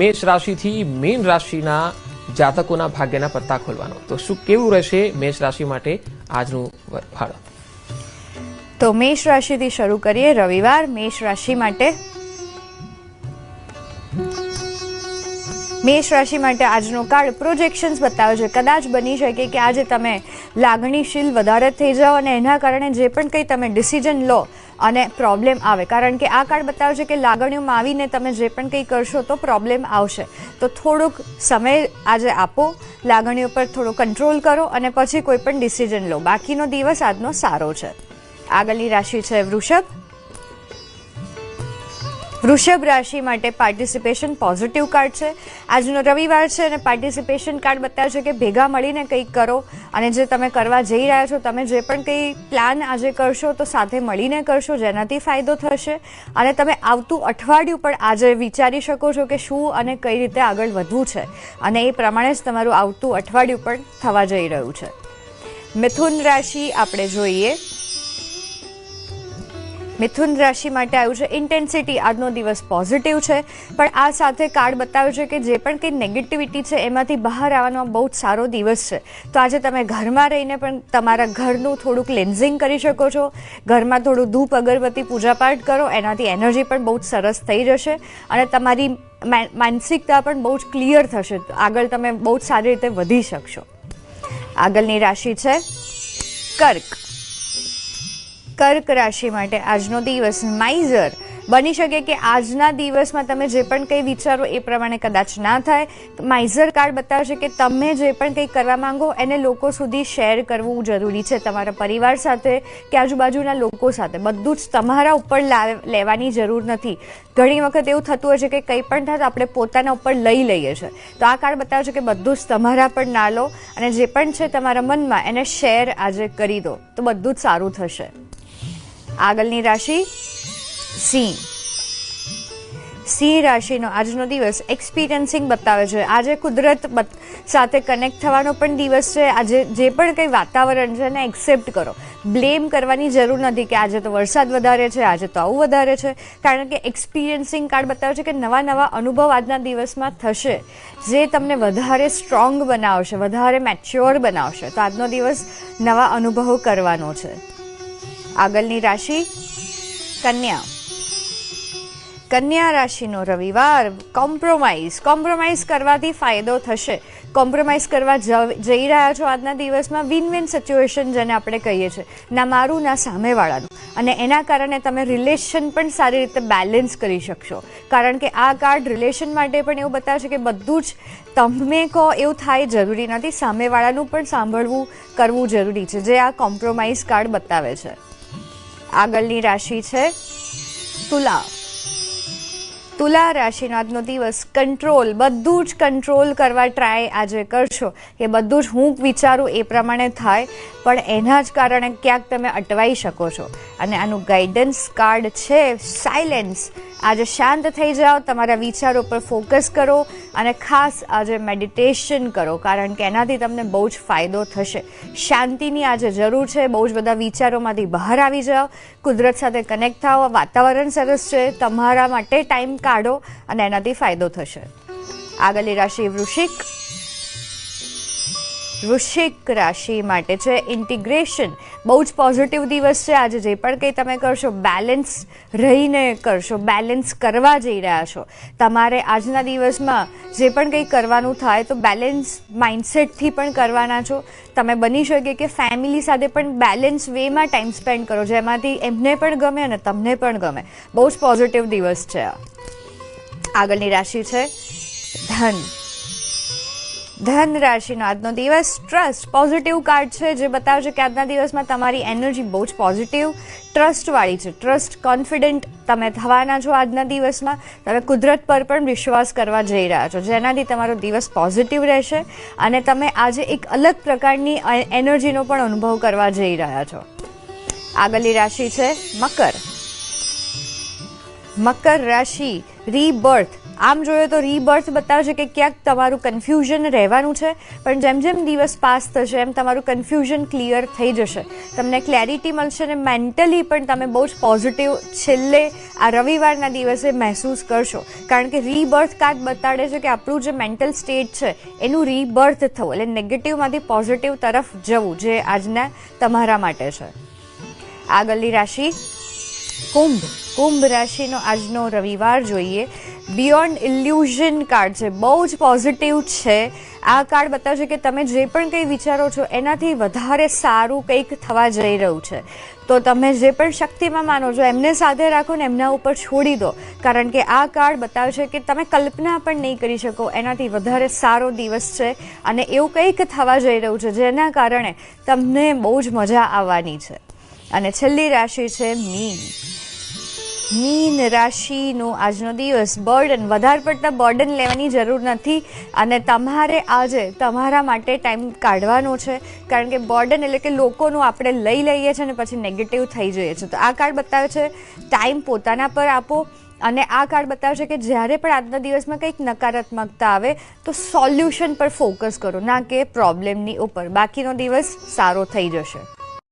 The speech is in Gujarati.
મેષ રાશિથી મીન રાશિના જાતકોના ભાગ્યના પત્તા ખોલવાનો તો શું કેવું રહેશે મેષ રાશિ માટે આજનું ફળ? તો મેષ રાશિથી શરૂ કરીએ. રવિવાર મેષ રાશિ માટે આજનો કાર્ડ પ્રોજેક્શન્સ બતાવે છે. કદાચ બની શકે કે આજે તમે લાગણીશીલ વધારે થઈ જાઓ અને એના કારણે જે પણ કંઈ તમે ડિસિઝન લો અને પ્રોબ્લેમ આવે, કારણ કે આ કાર્ડ બતાવે છે કે લાગણીઓમાં આવીને તમે જે પણ કંઈ કરશો તો પ્રોબ્લેમ આવશે. તો થોડોક સમય આજે આપો, લાગણીઓ પર થોડો કંટ્રોલ કરો અને પછી કોઈ પણ ડિસિઝન લો. બાકીનો દિવસ આજનો સારો છે. આગળની રાશિ છે વૃષભ. વૃષભ રાશિ માટે પાર્ટિસિપેશન પોઝિટિવ કાર્ડ છે. આજનો રવિવાર છે અને પાર્ટિસિપેશન કાર્ડ બતાવે છે કે ભેગા મળીને કંઈક કરો અને જે તમે કરવા જઈ રહ્યા છો, તમે જે પણ કંઈ પ્લાન આજે કરશો તો સાથે મળીને કરશો, જેનાથી ફાયદો થશે. અને તમે આવતું અઠવાડિયું પણ આજે વિચારી શકો છો કે શું અને કઈ રીતે આગળ વધવું છે અને એ પ્રમાણે જ તમારું આવતું અઠવાડિયું પણ થવા જઈ રહ્યું છે. મિથુન રાશિ આપણે જોઈએ. મિથુન રાશિ માટે આવ્યું છે ઇન્ટેન્સિટી. આજનો દિવસ પોઝિટિવ છે, પણ આ સાથે કાર્ડ બતાવ્યું છે કે જે પણ કંઈ નેગેટિવિટી છે એમાંથી બહાર આવવાનો બહુ જ સારો દિવસ છે. તો આજે તમે ઘરમાં રહીને પણ તમારા ઘરનું થોડું ક્લેન્ઝિંગ કરી શકો છો. ઘરમાં થોડું ધૂપ અગરબત્તી પૂજાપાઠ કરો, એનાથી એનર્જી પણ બહુ જ સરસ થઈ જશે અને તમારી માનસિકતા પણ બહુ જ ક્લિયર થશે. આગળ તમે બહુ જ સારી રીતે વધી શકશો. આગળની રાશિ છે કર્ક. કર્ક રાશિ માટે આજનો દિવસ માઇઝર. બની શકે કે આજના દિવસમાં તમે જે પણ કંઈ વિચારો એ પ્રમાણે કદાચ ના થાય. માઇઝર કાર્ડ બતાવે છે કે તમે જે પણ કંઈ કરવા માંગો એને લોકો સુધી શેર કરવું જરૂરી છે. તમારા પરિવાર સાથે કે આજુબાજુના લોકો સાથે બધું જ તમારા ઉપર લેવાની જરૂર નથી. ઘણી વખત એવું થતું હોય છે કે કંઈ પણ થાય તો આપણે પોતાના ઉપર લઈ લઈએ છીએ. તો આ કાર્ડ બતાવે છે કે બધું જ તમારા પર ના લો અને જે પણ છે તમારા મનમાં એને શેર આજે કરી દો તો બધું જ સારું થશે. આગળની રાશિ સિંહ. સિંહ રાશિનો આજનો દિવસ એક્સપિરિયન્સિંગ બતાવે છે. આજે કુદરત સાથે કનેક્ટ થવાનો પણ દિવસ છે. આજે જે પણ કંઈ વાતાવરણ છે એને એક્સેપ્ટ કરો. બ્લેમ કરવાની જરૂર નથી કે આજે તો વરસાદ વધારે છે, આજે તો આવું વધારે છે, કારણ કે એક્સપિરિયન્સિંગ કાર્ડ બતાવે છે કે નવા નવા અનુભવ આજના દિવસમાં થશે જે તમને વધારે સ્ટ્રોંગ બનાવશે, વધારે મેચ્યોર બનાવશે. તો આજનો દિવસ નવા અનુભવો કરવાનો છે. આગળની રાશિ કન્યા. કન્યા રાશિનો રવિવાર કોમ્પ્રોમાઇઝ કરવાથી ફાયદો થશે. કોમ્પ્રોમાઇઝ કરવા જઈ રહ્યા છો આજના દિવસમાં વિન વિન સિચ્યુએશન જેને આપણે કહીએ છીએ, ના મારું ના સામેવાળાનું, અને એના કારણે તમે રિલેશન પણ સારી રીતે બેલેન્સ કરી શકશો. કારણ કે આ કાર્ડ રિલેશન માટે પણ એવું બતાવે છે કે બધું જ તમે કહો એવું થાય જરૂરી નથી, સામેવાળાનું પણ સાંભળવું કરવું જરૂરી છે, જે આ કોમ્પ્રોમાઇઝ કાર્ડ બતાવે છે. આગળની રાશિ છે તુલા. તુલા રાશિનો આજનો દિવસ કંટ્રોલ. બધું જ કંટ્રોલ કરવા ટ્રાય આજે કરશો કે બધું જ હું વિચારું એ પ્રમાણે થાય, પણ એના જ કારણે ક્યાંક તમે અટવાઈ શકો છો. અને આનું ગાઈડન્સ કાર્ડ છે સાયલેન્સ. આજે શાંત થઈ જાઓ, તમારા વિચારો પર ફોકસ કરો અને ખાસ આજે મેડિટેશન કરો, કારણ કે એનાથી તમને બહુ જ ફાયદો થશે. શાંતિની આજે જરૂર છે. બહુ જ બધા વિચારોમાંથી બહાર આવી જાઓ, કુદરત સાથે કનેક્ટ થાઓ. વાતાવરણ સરસ છે, તમારા માટે ટાઈમ કાઢો અને એનાથી ફાયદો થશે. આગળની રાશિ વૃશ્ચિક. વૃશ્ચિક રાશિ માટે છે ઇન્ટિગ્રેશન. બહુ જ પોઝિટિવ દિવસ છે. આજે જે પણ કંઈ તમે કરશો બેલેન્સ રહીને કરશો, બેલેન્સ કરવા જઈ રહ્યા છો. તમારે આજના દિવસમાં જે પણ કંઈ કરવાનું થાય તો બેલેન્સ માઇન્ડસેટથી પણ કરવાના છો. તમે બની શકે કે ફેમિલી સાથે પણ બેલેન્સ વેમાં ટાઈમ સ્પેન્ડ કરો, જેમાંથી એમને પણ ગમે અને તમને પણ ગમે. બહુ જ પોઝિટિવ દિવસ છે આ. આગળની રાશિ છે ધન. ધન રાશિનો આજનો દિવસ ટ્રસ્ટ. પોઝિટિવ કાર્ડ છે જે બતાવે છે કે આજના દિવસમાં તમારી એનર્જી બહુ જ પોઝિટિવ ટ્રસ્ટવાળી છે. ટ્રસ્ટ કોન્ફિડન્ટ તમે થવાના છો આજના દિવસમાં. તમે કુદરત પર પણ વિશ્વાસ કરવા જઈ રહ્યા છો, જેનાથી તમારો દિવસ પોઝિટિવ રહેશે અને તમે આજે એક અલગ પ્રકારની એનર્જીનો પણ અનુભવ કરવા જઈ રહ્યા છો. આગળની રાશિ છે મકર. મકર રાશિ રીબર્થ. આમ જોઈએ તો રીબર્થ બતાવે છે કે ક્યાંક તમારું કન્ફ્યુઝન રહેવાનું છે, પણ જેમ જેમ દિવસ પાસ થશે એમ તમારું કન્ફ્યુઝન ક્લિયર થઈ જશે, તમને ક્લેરિટી મળશે અને મેન્ટલી પણ તમે બહુ જ પોઝિટિવ છેલ્લે આ રવિવારના દિવસે મહેસૂસ કરશો. કારણ કે રીબર્થ કાર્ડ બતાડે છે કે આપણું જે મેન્ટલ સ્ટેટ છે એનું રીબર્થ થવું, એટલે નેગેટિવમાંથી પોઝિટિવ તરફ જવું, જે આજના તમારા માટે છે. આગળની રાશિ કુંભ રાશિનો આજનો રવિવાર જોઈએ. બિયોન્ડ ઇલ્યુઝન કાર્ડ છે, બહુ જ પોઝિટિવ છે. આ કાર્ડ બતાવે છે કે તમે જે પણ કંઈ વિચારો છો એનાથી વધારે સારું કંઈક થવા જઈ રહ્યું છે. તો તમે જે પણ શક્તિમાં માનો છો એમને સાથે રાખો ને એમના ઉપર છોડી દો, કારણ કે આ કાર્ડ બતાવે છે કે તમે કલ્પના પણ નહીં કરી શકો એનાથી વધારે સારો દિવસ છે અને એવું કંઈક થવા જઈ રહ્યું છે જેના કારણે તમને બહુ જ મજા આવવાની છે. અને છેલ્લી રાશિ છે મીન રાશિનો આજનો દિવસ. વધારે પડતા બર્ડન લેવાની જરૂર નથી અને તમારે આજે તમારા માટે ટાઈમ કાઢવાનો છે, કારણ કે બર્ડન એટલે કે લોકોનું આપણે લઈ લઈએ છીએ અને પછી નેગેટિવ થઈ જઈએ છીએ. તો આ કાર્ડ બતાવે છે ટાઈમ પોતાના પર આપો, અને આ કાર્ડ બતાવે છે કે જ્યારે પણ આજના દિવસમાં કંઈક નકારાત્મકતા આવે તો સોલ્યુશન પર ફોકસ કરો, ના કે પ્રોબ્લેમની ઉપર. બાકીનો દિવસ સારો થઈ જશે.